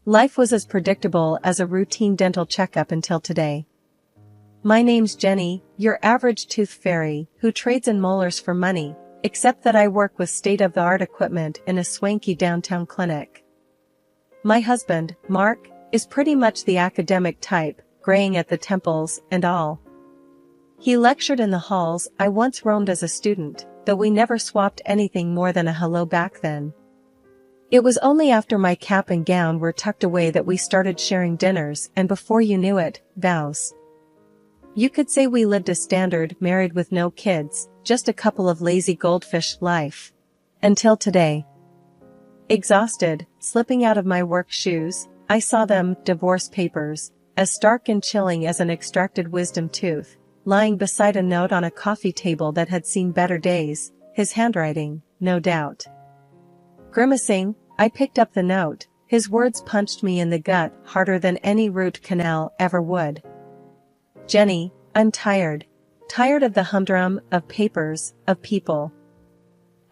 Life was as predictable as a routine dental checkup until today. My name's Jenny, your average tooth fairy, who trades in molars for money, except that I work with state-of-the-art equipment in a swanky downtown clinic. My husband, Mark, is pretty much the academic type, graying at the temples and all. He lectured in the halls I once roamed as a student, though we never swapped anything more than a hello back then. It was only after my cap and gown were tucked away that we started sharing dinners, and before you knew it, vows. You could say we lived a standard, married with no kids, just a couple of lazy goldfish life. Until today. Exhausted, slipping out of my work shoes, I saw them, divorce papers, as stark and chilling as an extracted wisdom tooth, lying beside a note on a coffee table that had seen better days, his handwriting, no doubt. Grimacing, I picked up the note. His words punched me in the gut harder than any root canal ever would. Jenny, I'm tired. Tired of the humdrum, of papers, of people.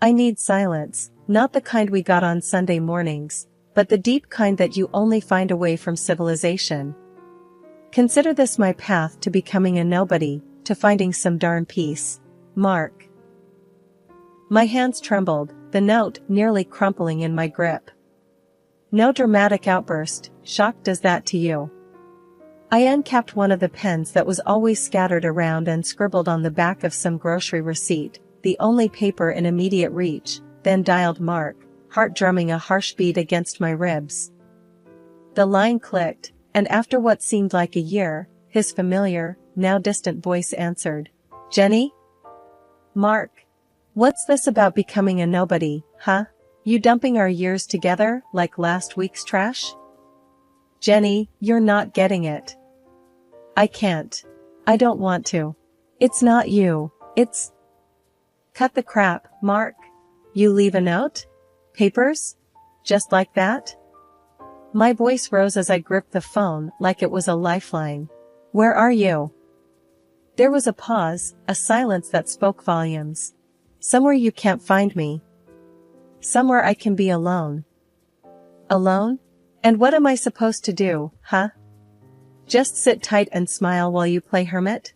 I need silence, not the kind we got on Sunday mornings, but the deep kind that you only find away from civilization. Consider this my path to becoming a nobody, to finding some darn peace. Mark. My hands trembled, the note nearly crumpling in my grip. No dramatic outburst, shocked as that to you. I uncapped one of the pens that was always scattered around and scribbled on the back of some grocery receipt, the only paper in immediate reach, then dialed Mark, heart drumming a harsh beat against my ribs. The line clicked, and after what seemed like a year, his familiar, now distant voice answered. Jenny? Mark. What's this about becoming a nobody, huh? You dumping our years together, like last week's trash? Jenny, you're not getting it. I can't. I don't want to. It's not you, it's... Cut the crap, Mark. You leave a note? Papers? Just like that? My voice rose as I gripped the phone like it was a lifeline. Where are you? There was a pause, a silence that spoke volumes. Somewhere you can't find me. Somewhere I can be alone. Alone? And what am I supposed to do, huh? Just sit tight and smile while you play hermit?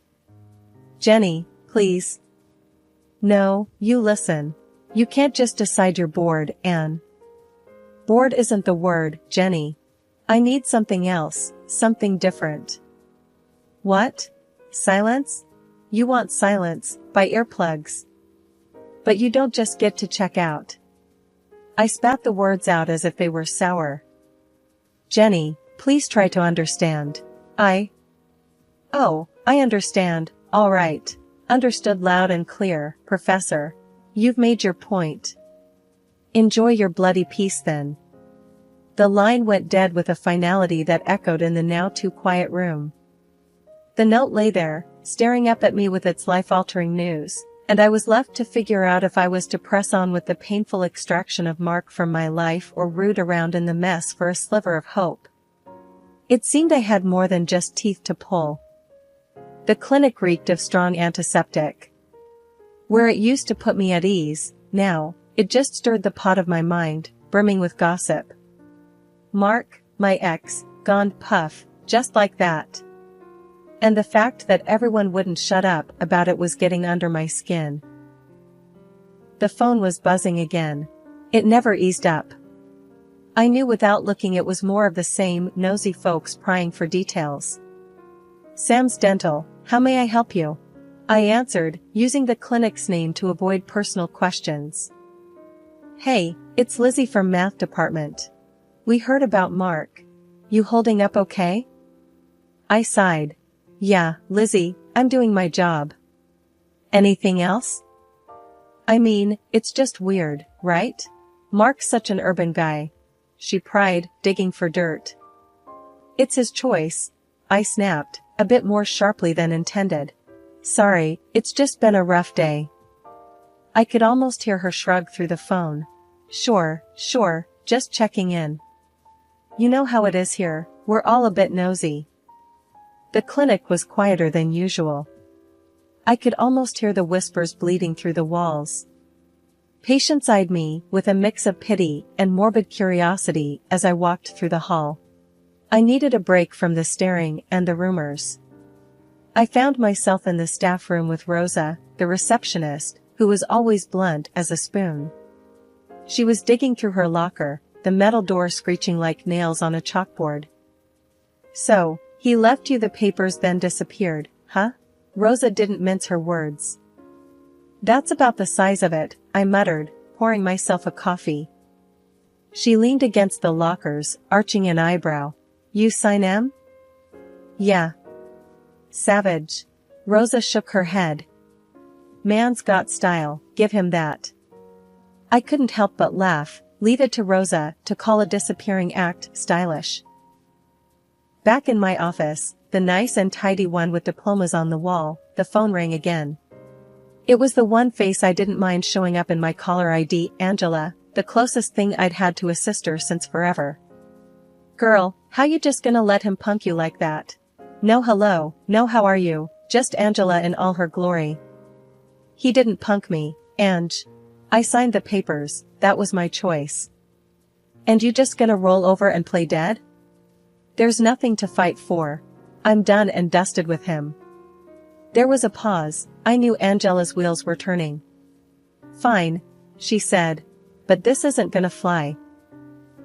Jenny, please. No, you listen. You can't just decide you're bored, and... Bored isn't the word, Jenny. I need something else, something different. What? Silence? You want silence, by earplugs. But you don't just get to check out. I spat the words out as if they were sour. Jenny, please try to understand. Oh, I understand, all right. Understood loud and clear, Professor. You've made your point. Enjoy your bloody peace then. The line went dead with a finality that echoed in the now too quiet room. The note lay there, staring up at me with its life-altering news, and I was left to figure out if I was to press on with the painful extraction of Mark from my life or root around in the mess for a sliver of hope. It seemed I had more than just teeth to pull. The clinic reeked of strong antiseptic. Where it used to put me at ease, now, it just stirred the pot of my mind, brimming with gossip. Mark, my ex, gone puff, just like that. And the fact that everyone wouldn't shut up about it was getting under my skin. The phone was buzzing again. It never eased up. I knew without looking it was more of the same, nosy folks prying for details. Sam's Dental, how may I help you? I answered, using the clinic's name to avoid personal questions. Hey, it's Lizzie from Math Department. We heard about Mark. You holding up okay? I sighed. Yeah, Lizzie, I'm doing my job. Anything else? I mean, it's just weird, right? Mark's such an urban guy. She pried, digging for dirt. It's his choice, I snapped, a bit more sharply than intended. Sorry, it's just been a rough day. I could almost hear her shrug through the phone. Sure, just checking in. You know how it is here, we're all a bit nosy. The clinic was quieter than usual. I could almost hear the whispers bleeding through the walls. Patients eyed me with a mix of pity and morbid curiosity as I walked through the hall. I needed a break from the staring and the rumors. I found myself in the staff room with Rosa, the receptionist, who was always blunt as a spoon. She was digging through her locker, the metal door screeching like nails on a chalkboard. "So, he left you the papers then disappeared, huh?" Rosa didn't mince her words. "That's about the size of it," I muttered, pouring myself a coffee. She leaned against the lockers, arching an eyebrow. "You sign 'em?" "Yeah." "Savage." Rosa shook her head. "Man's got style, give him that." I couldn't help but laugh, leave it to Rosa to call a disappearing act stylish. Back in my office, the nice and tidy one with diplomas on the wall, the phone rang again. It was the one face I didn't mind showing up in my caller ID, Angela, the closest thing I'd had to a sister since forever. "Girl, how you just gonna let him punk you like that? No hello, no how are you, just Angela in all her glory." "He didn't punk me, Ange. I signed the papers, that was my choice." "And you just gonna roll over and play dead?" "There's nothing to fight for. I'm done and dusted with him." There was a pause. I knew Angela's wheels were turning. "Fine," she said. "But this isn't gonna fly.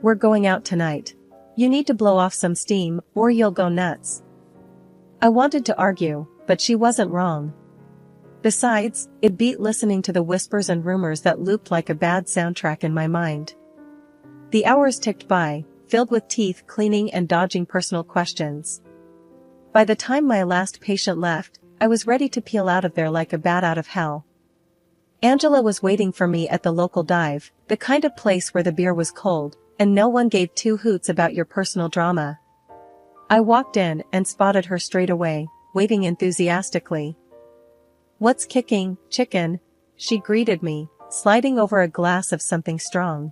We're going out tonight. You need to blow off some steam, or you'll go nuts." I wanted to argue, but she wasn't wrong. Besides, it beat listening to the whispers and rumors that looped like a bad soundtrack in my mind. The hours ticked by, filled with teeth cleaning and dodging personal questions. By the time my last patient left, I was ready to peel out of there like a bat out of hell. Angela was waiting for me at the local dive, the kind of place where the beer was cold, and no one gave two hoots about your personal drama. I walked in and spotted her straight away, waving enthusiastically. "What's kicking, chicken?" she greeted me, sliding over a glass of something strong.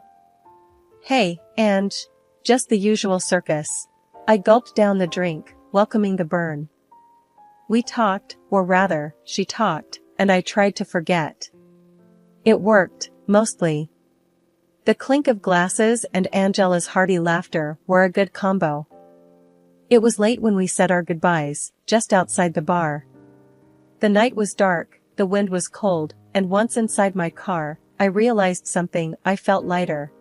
"Hey, Ange. Just the usual circus." I gulped down the drink, welcoming the burn. We talked, or rather, she talked, and I tried to forget. It worked, mostly. The clink of glasses and Angela's hearty laughter were a good combo. It was late when we said our goodbyes, just outside the bar. The night was dark, the wind was cold, and once inside my car, I realized something. I felt lighter.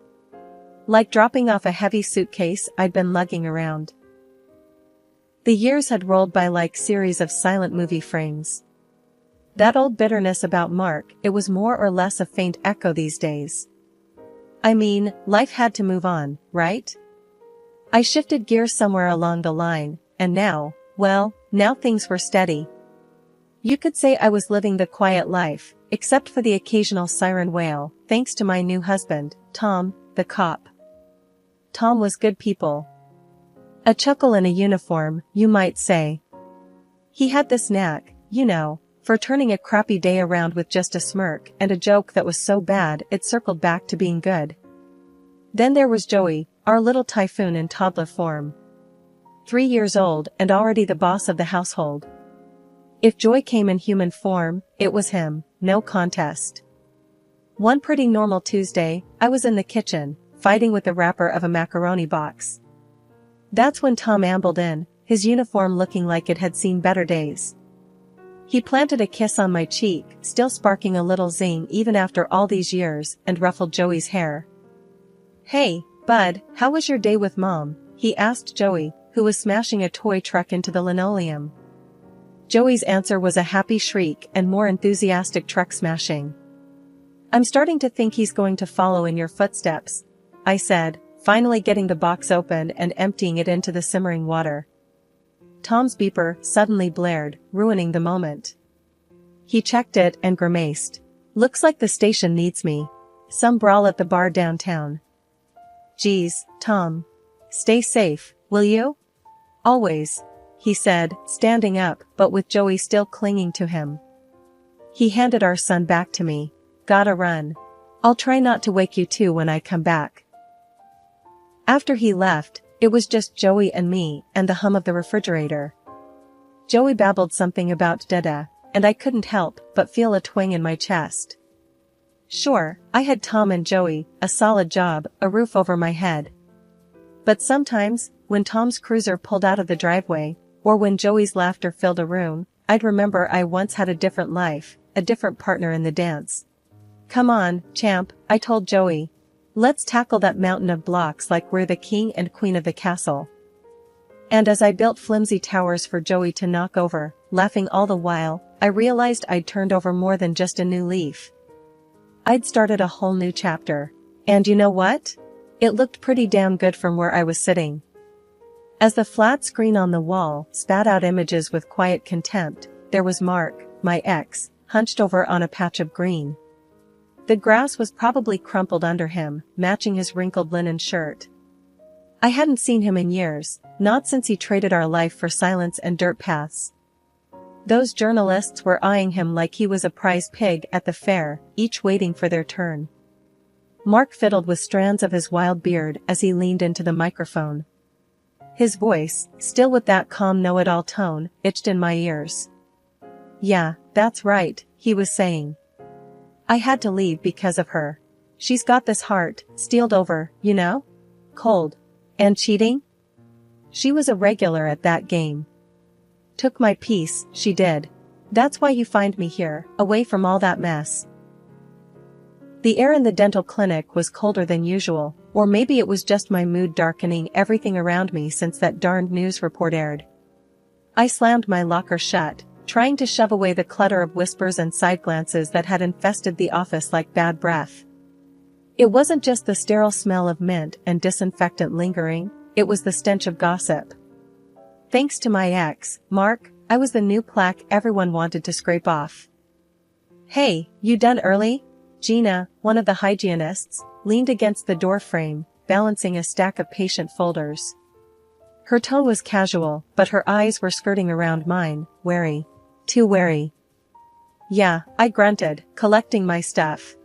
Like dropping off a heavy suitcase I'd been lugging around. The years had rolled by like series of silent movie frames. That old bitterness about Mark, it was more or less a faint echo these days. I mean, life had to move on, right? I shifted gears somewhere along the line, and now, well, now things were steady. You could say I was living the quiet life, except for the occasional siren wail, thanks to my new husband, Tom, the cop. Tom was good people. A chuckle in a uniform, you might say. He had this knack, you know, for turning a crappy day around with just a smirk and a joke that was so bad it circled back to being good. Then there was Joey, our little typhoon in toddler form. 3 years old and already the boss of the household. If joy came in human form, it was him, no contest. One pretty normal Tuesday, I was in the kitchen, fighting with the wrapper of a macaroni box. That's when Tom ambled in, his uniform looking like it had seen better days. He planted a kiss on my cheek, still sparking a little zing even after all these years, and ruffled Joey's hair. "Hey, bud, how was your day with Mom?" he asked Joey, who was smashing a toy truck into the linoleum. Joey's answer was a happy shriek and more enthusiastic truck smashing. "I'm starting to think he's going to follow in your footsteps," I said, finally getting the box open and emptying it into the simmering water. Tom's beeper suddenly blared, ruining the moment. He checked it and grimaced. "Looks like the station needs me. Some brawl at the bar downtown." "Geez, Tom. Stay safe, will you?" "Always," he said, standing up, but with Joey still clinging to him. He handed our son back to me. "Gotta run. I'll try not to wake you too when I come back." After he left, it was just Joey and me and the hum of the refrigerator. Joey babbled something about Dada, and I couldn't help but feel a twang in my chest. Sure, I had Tom and Joey, a solid job, a roof over my head. But sometimes, when Tom's cruiser pulled out of the driveway, or when Joey's laughter filled a room, I'd remember I once had a different life, a different partner in the dance. "Come on, champ," I told Joey. "Let's tackle that mountain of blocks like we're the king and queen of the castle." And as I built flimsy towers for Joey to knock over, laughing all the while, I realized I'd turned over more than just a new leaf. I'd started a whole new chapter. And you know what? It looked pretty damn good from where I was sitting. As the flat screen on the wall spat out images with quiet contempt, there was Mark, my ex, hunched over on a patch of green. The grass was probably crumpled under him, matching his wrinkled linen shirt. I hadn't seen him in years, not since he traded our life for silence and dirt paths. Those journalists were eyeing him like he was a prize pig at the fair, each waiting for their turn. Mark fiddled with strands of his wild beard as he leaned into the microphone. His voice, still with that calm know-it-all tone, itched in my ears. "Yeah, that's right," he was saying. "I had to leave because of her. She's got this heart, steeled over, you know? Cold. And cheating? She was a regular at that game. Took my piece, she did. That's why you find me here, away from all that mess." The air in the dental clinic was colder than usual, or maybe it was just my mood darkening everything around me since that darned news report aired. I slammed my locker shut, trying to shove away the clutter of whispers and side glances that had infested the office like bad breath. It wasn't just the sterile smell of mint and disinfectant lingering, it was the stench of gossip. Thanks to my ex, Mark, I was the new plaque everyone wanted to scrape off. "Hey, you done early?" Gina, one of the hygienists, leaned against the door frame, balancing a stack of patient folders. Her tone was casual, but her eyes were skirting around mine, wary. Too wary. "Yeah," I grunted, collecting my stuff.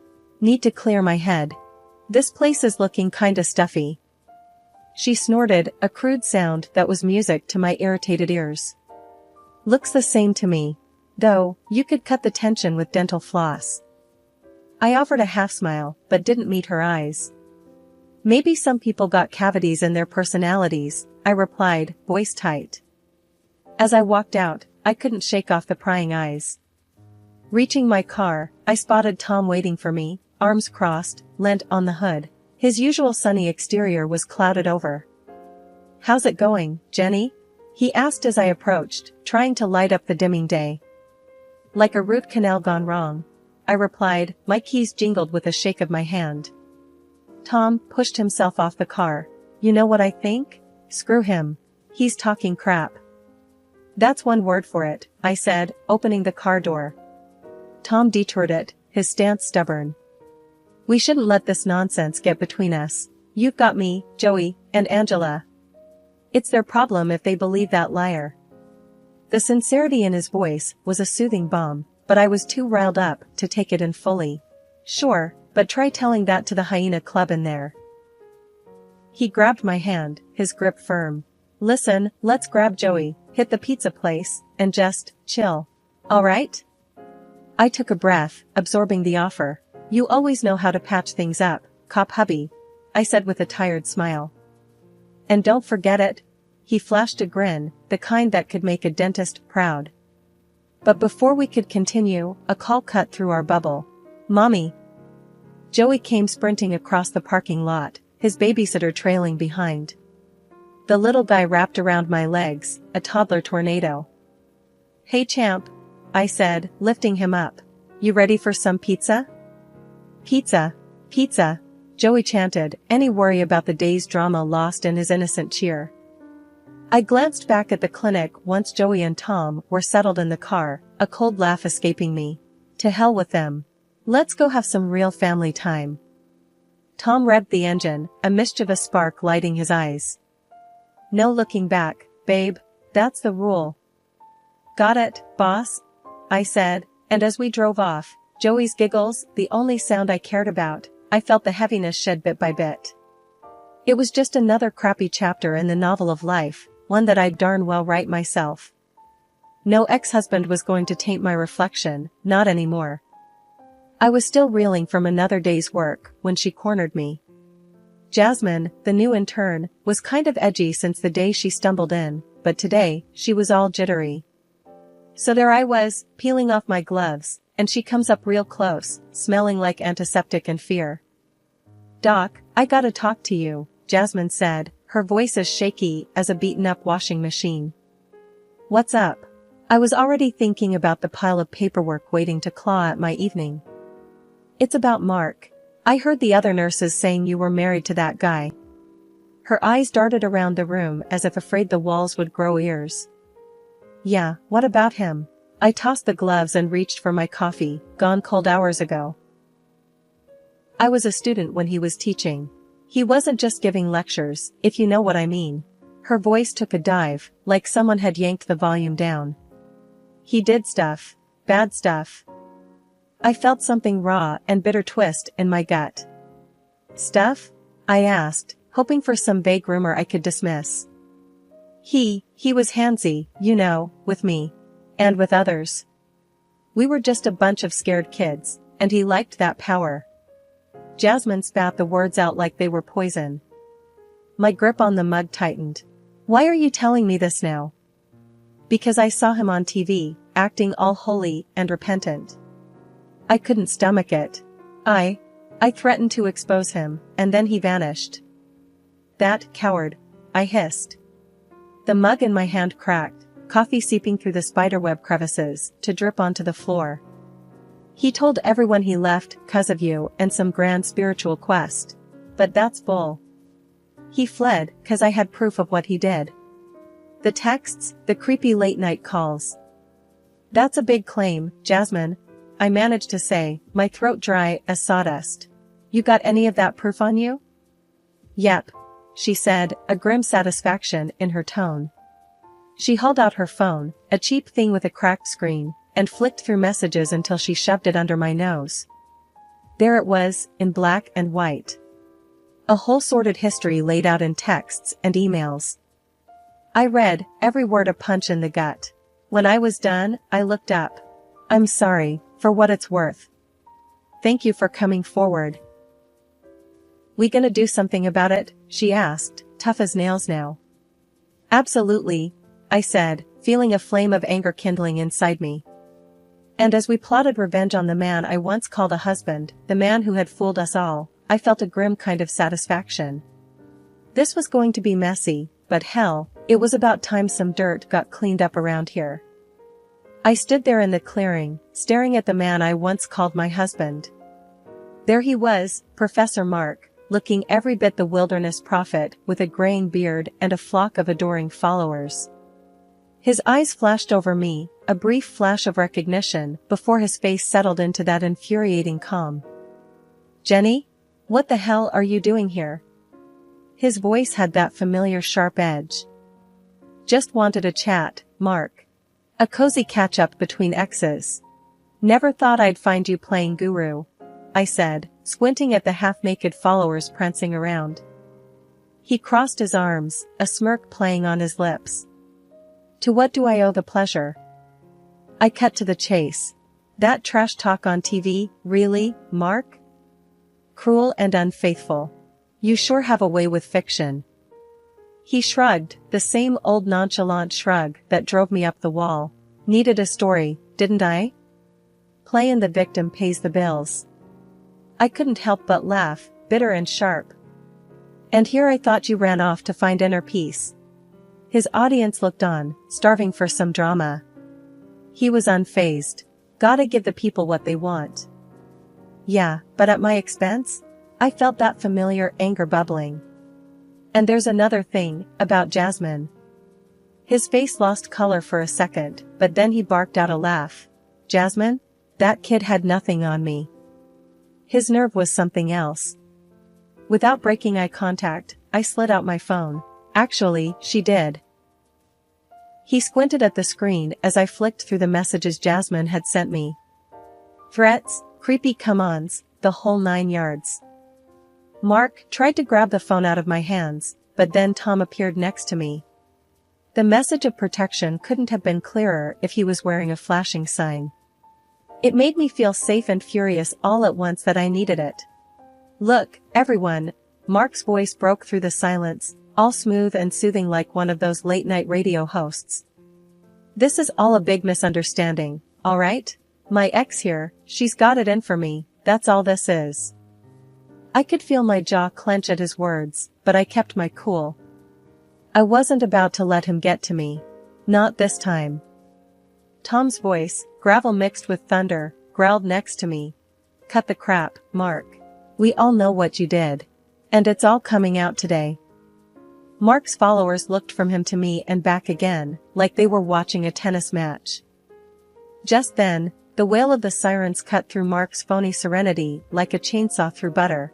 "Need to clear my head. This place is looking kinda stuffy." She snorted, a crude sound that was music to my irritated ears. "Looks the same to me. Though, you could cut the tension with dental floss." I offered a half smile, but didn't meet her eyes. "Maybe some people got cavities in their personalities," I replied, voice tight. As I walked out, I couldn't shake off the prying eyes. Reaching my car, I spotted Tom waiting for me, arms crossed, leant on the hood. His usual sunny exterior was clouded over. "How's it going, Jenny?" he asked as I approached, trying to light up the dimming day. "Like a root canal gone wrong," I replied, my keys jingled with a shake of my hand. Tom pushed himself off the car. "You know what I think? Screw him. He's talking crap." "That's one word for it," I said, opening the car door. Tom detoured it, his stance stubborn. "We shouldn't let this nonsense get between us. You've got me, Joey, and Angela. It's their problem if they believe that liar." The sincerity in his voice was a soothing balm, but I was too riled up to take it in fully. "Sure, but try telling that to the Hyena Club in there." He grabbed my hand, his grip firm. "Listen, let's grab Joey, hit the pizza place, and just chill. All right?" I took a breath, absorbing the offer. "You always know how to patch things up, cop hubby," I said with a tired smile. "And don't forget it." He flashed a grin, the kind that could make a dentist proud. But before we could continue, a call cut through our bubble. "Mommy." Joey came sprinting across the parking lot, his babysitter trailing behind. The little guy wrapped around my legs, a toddler tornado. "Hey champ," I said, lifting him up. "You ready for some pizza?" "Pizza, pizza," Joey chanted, any worry about the day's drama lost in his innocent cheer. I glanced back at the clinic once Joey and Tom were settled in the car, a cold laugh escaping me. To hell with them. Let's go have some real family time. Tom revved the engine, a mischievous spark lighting his eyes. "No looking back, babe, that's the rule." "Got it, boss," I said, and as we drove off, Joey's giggles, the only sound I cared about, I felt the heaviness shed bit by bit. It was just another crappy chapter in the novel of life, one that I'd darn well write myself. No ex-husband was going to taint my reflection, not anymore. I was still reeling from another day's work when she cornered me. Jasmine, the new intern, was kind of edgy since the day she stumbled in, but today, she was all jittery. So there I was, peeling off my gloves, and she comes up real close, smelling like antiseptic and fear. "Doc, I gotta talk to you," Jasmine said, her voice as shaky as a beaten-up washing machine. "What's up?" I was already thinking about the pile of paperwork waiting to claw at my evening. "It's about Mark. I heard the other nurses saying you were married to that guy." Her eyes darted around the room as if afraid the walls would grow ears. "Yeah, what about him?" I tossed the gloves and reached for my coffee, gone cold hours ago. "I was a student when he was teaching. He wasn't just giving lectures, if you know what I mean." Her voice took a dive, like someone had yanked the volume down. "He did stuff. Bad stuff." I felt something raw and bitter twist in my gut. "Stuff?" I asked, hoping for some vague rumor I could dismiss. He was handsy, you know, with me. And with others. We were just a bunch of scared kids, and he liked that power." Jasmine spat the words out like they were poison. My grip on the mug tightened. "Why are you telling me this now?" "Because I saw him on TV, acting all holy and repentant. I couldn't stomach it. I threatened to expose him, and then he vanished." "That coward," I hissed. The mug in my hand cracked, coffee seeping through the spiderweb crevices to drip onto the floor. "He told everyone he left 'cause of you and some grand spiritual quest. But that's bull. He fled 'cause I had proof of what he did. The texts, the creepy late-night calls." "That's a big claim, Jasmine," I managed to say, my throat dry as sawdust. "You got any of that proof on you?" "Yep," she said, a grim satisfaction in her tone. She hauled out her phone, a cheap thing with a cracked screen, and flicked through messages until she shoved it under my nose. There it was, in black and white. A whole sordid history laid out in texts and emails. I read, every word a punch in the gut. When I was done, I looked up. "I'm sorry, for what it's worth. Thank you for coming forward." "We gonna do something about it?" she asked, tough as nails now. "Absolutely," I said, feeling a flame of anger kindling inside me. And as we plotted revenge on the man I once called a husband, the man who had fooled us all, I felt a grim kind of satisfaction. This was going to be messy, but hell, it was about time some dirt got cleaned up around here. I stood there in the clearing, staring at the man I once called my husband. There he was, Professor Mark, looking every bit the wilderness prophet with a graying beard and a flock of adoring followers. His eyes flashed over me, a brief flash of recognition before his face settled into that infuriating calm. "Jenny? What the hell are you doing here?" His voice had that familiar sharp edge. "Just wanted a chat, Mark. A cozy catch-up between exes. Never thought I'd find you playing guru," I said, squinting at the half-naked followers prancing around. He crossed his arms, a smirk playing on his lips. "To what do I owe the pleasure?" I cut to the chase. "That trash talk on TV, really, Mark? Cruel and unfaithful. You sure have a way with fiction." He shrugged, the same old nonchalant shrug that drove me up the wall. "Needed a story, didn't I? Playing the victim pays the bills." I couldn't help but laugh, bitter and sharp. "And here I thought you ran off to find inner peace." His audience looked on, starving for some drama. He was unfazed. "Gotta give the people what they want." "Yeah, but at my expense?" I felt that familiar anger bubbling. "And there's another thing, about Jasmine." His face lost color for a second, but then he barked out a laugh. "Jasmine? That kid had nothing on me." His nerve was something else. Without breaking eye contact, I slid out my phone. Actually, she did. He squinted at the screen as I flicked through the messages Jasmine had sent me. Threats, creepy come-ons, the whole 9 yards. Mark tried to grab the phone out of my hands, but then Tom appeared next to me. The message of protection couldn't have been clearer if he was wearing a flashing sign. It made me feel safe and furious all at once that I needed it. "Look, everyone," Mark's voice broke through the silence, all smooth and soothing like one of those late-night radio hosts. "This is all a big misunderstanding, all right? My ex here, she's got it in for me, that's all this is." I could feel my jaw clench at his words, but I kept my cool. I wasn't about to let him get to me. Not this time. Tom's voice, gravel mixed with thunder, growled next to me. "Cut the crap, Mark. We all know what you did. And it's all coming out today." Mark's followers looked from him to me and back again, like they were watching a tennis match. Just then, the wail of the sirens cut through Mark's phony serenity like a chainsaw through butter.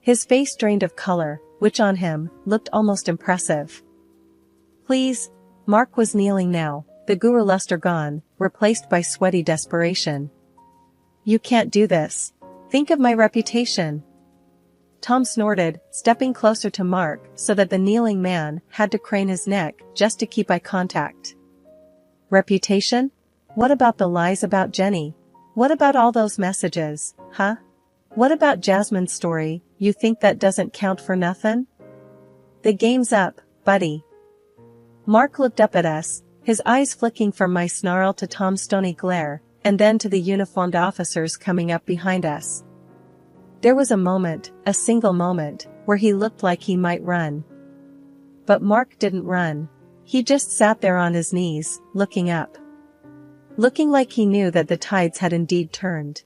His face drained of color, which on him, looked almost impressive. "Please." Mark was kneeling now, the guru luster gone, replaced by sweaty desperation. "You can't do this. Think of my reputation." Tom snorted, stepping closer to Mark so that the kneeling man had to crane his neck just to keep eye contact. "Reputation? What about the lies about Jenny? What about all those messages, huh? What about Jasmine's story? You think that doesn't count for nothing? The game's up, buddy." Mark looked up at us, his eyes flicking from my snarl to Tom's stony glare, and then to the uniformed officers coming up behind us. There was a moment, a single moment, where he looked like he might run. But Mark didn't run. He just sat there on his knees, looking up. Looking like he knew that the tides had indeed turned.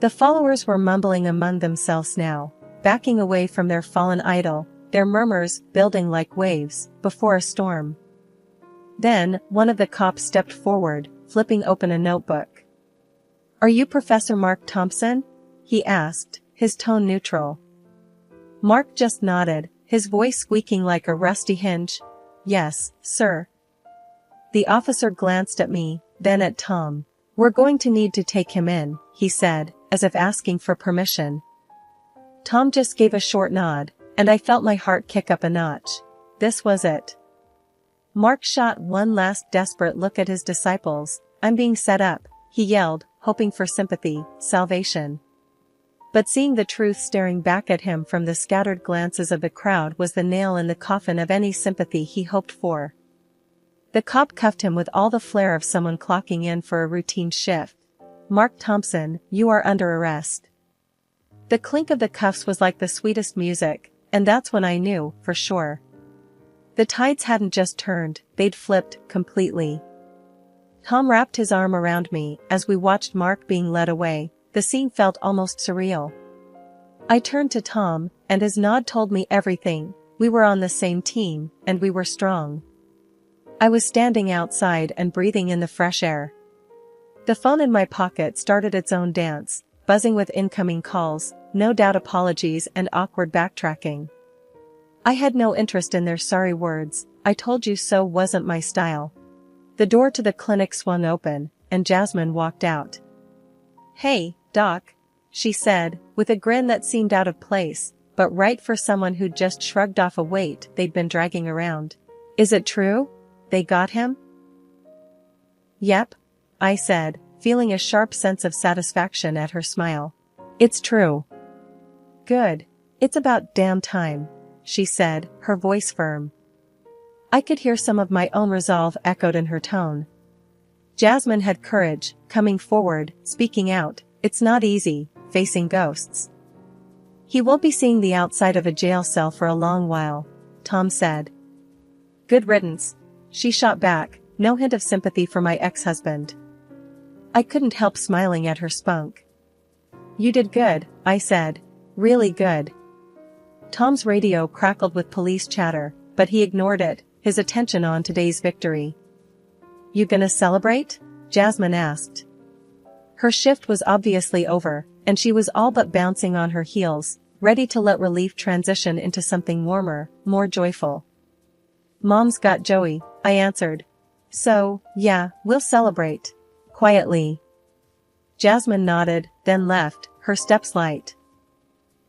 The followers were mumbling among themselves now, backing away from their fallen idol, their murmurs building like waves before a storm. Then, one of the cops stepped forward, flipping open a notebook. "Are you Professor Mark Thompson?" he asked, his tone neutral. Mark just nodded, his voice squeaking like a rusty hinge. "Yes, sir." The officer glanced at me, then at Tom. "We're going to need to take him in," he said, as if asking for permission. Tom just gave a short nod, and I felt my heart kick up a notch. This was it. Mark shot one last desperate look at his disciples. "I'm being set up," he yelled, hoping for sympathy, salvation. But seeing the truth staring back at him from the scattered glances of the crowd was the nail in the coffin of any sympathy he hoped for. The cop cuffed him with all the flair of someone clocking in for a routine shift. "Mark Thompson, you are under arrest." The clink of the cuffs was like the sweetest music, and that's when I knew, for sure. The tides hadn't just turned, they'd flipped, completely. Tom wrapped his arm around me as we watched Mark being led away. The scene felt almost surreal. I turned to Tom, and his nod told me everything. We were on the same team, and we were strong. I was standing outside and breathing in the fresh air. The phone in my pocket started its own dance, buzzing with incoming calls, no doubt apologies and awkward backtracking. I had no interest in their sorry words, "I told you so" wasn't my style. The door to the clinic swung open, and Jasmine walked out. "Hey, Doc," she said, with a grin that seemed out of place, but right for someone who'd just shrugged off a weight they'd been dragging around. "Is it true? They got him?" "Yep," I said, feeling a sharp sense of satisfaction at her smile. "It's true." "Good. It's about damn time," she said, her voice firm. I could hear some of my own resolve echoed in her tone. Jasmine had courage, coming forward, speaking out. "It's not easy, facing ghosts. He won't be seeing the outside of a jail cell for a long while," Tom said. "Good riddance," she shot back, no hint of sympathy for my ex-husband. I couldn't help smiling at her spunk. "You did good," I said. "Really good." Tom's radio crackled with police chatter, but he ignored it, his attention on today's victory. "You gonna celebrate?" Jasmine asked. Her shift was obviously over, and she was all but bouncing on her heels, ready to let relief transition into something warmer, more joyful. "Mom's got Joey," I answered. "So, yeah, we'll celebrate." Quietly. Jasmine nodded, then left, her steps light.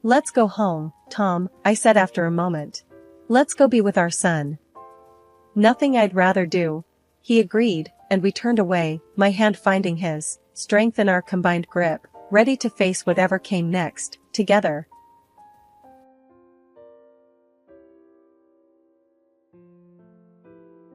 "Let's go home, Tom," I said after a moment. "Let's go be with our son." "Nothing I'd rather do," he agreed, and we turned away, my hand finding his, strength in our combined grip, ready to face whatever came next, together.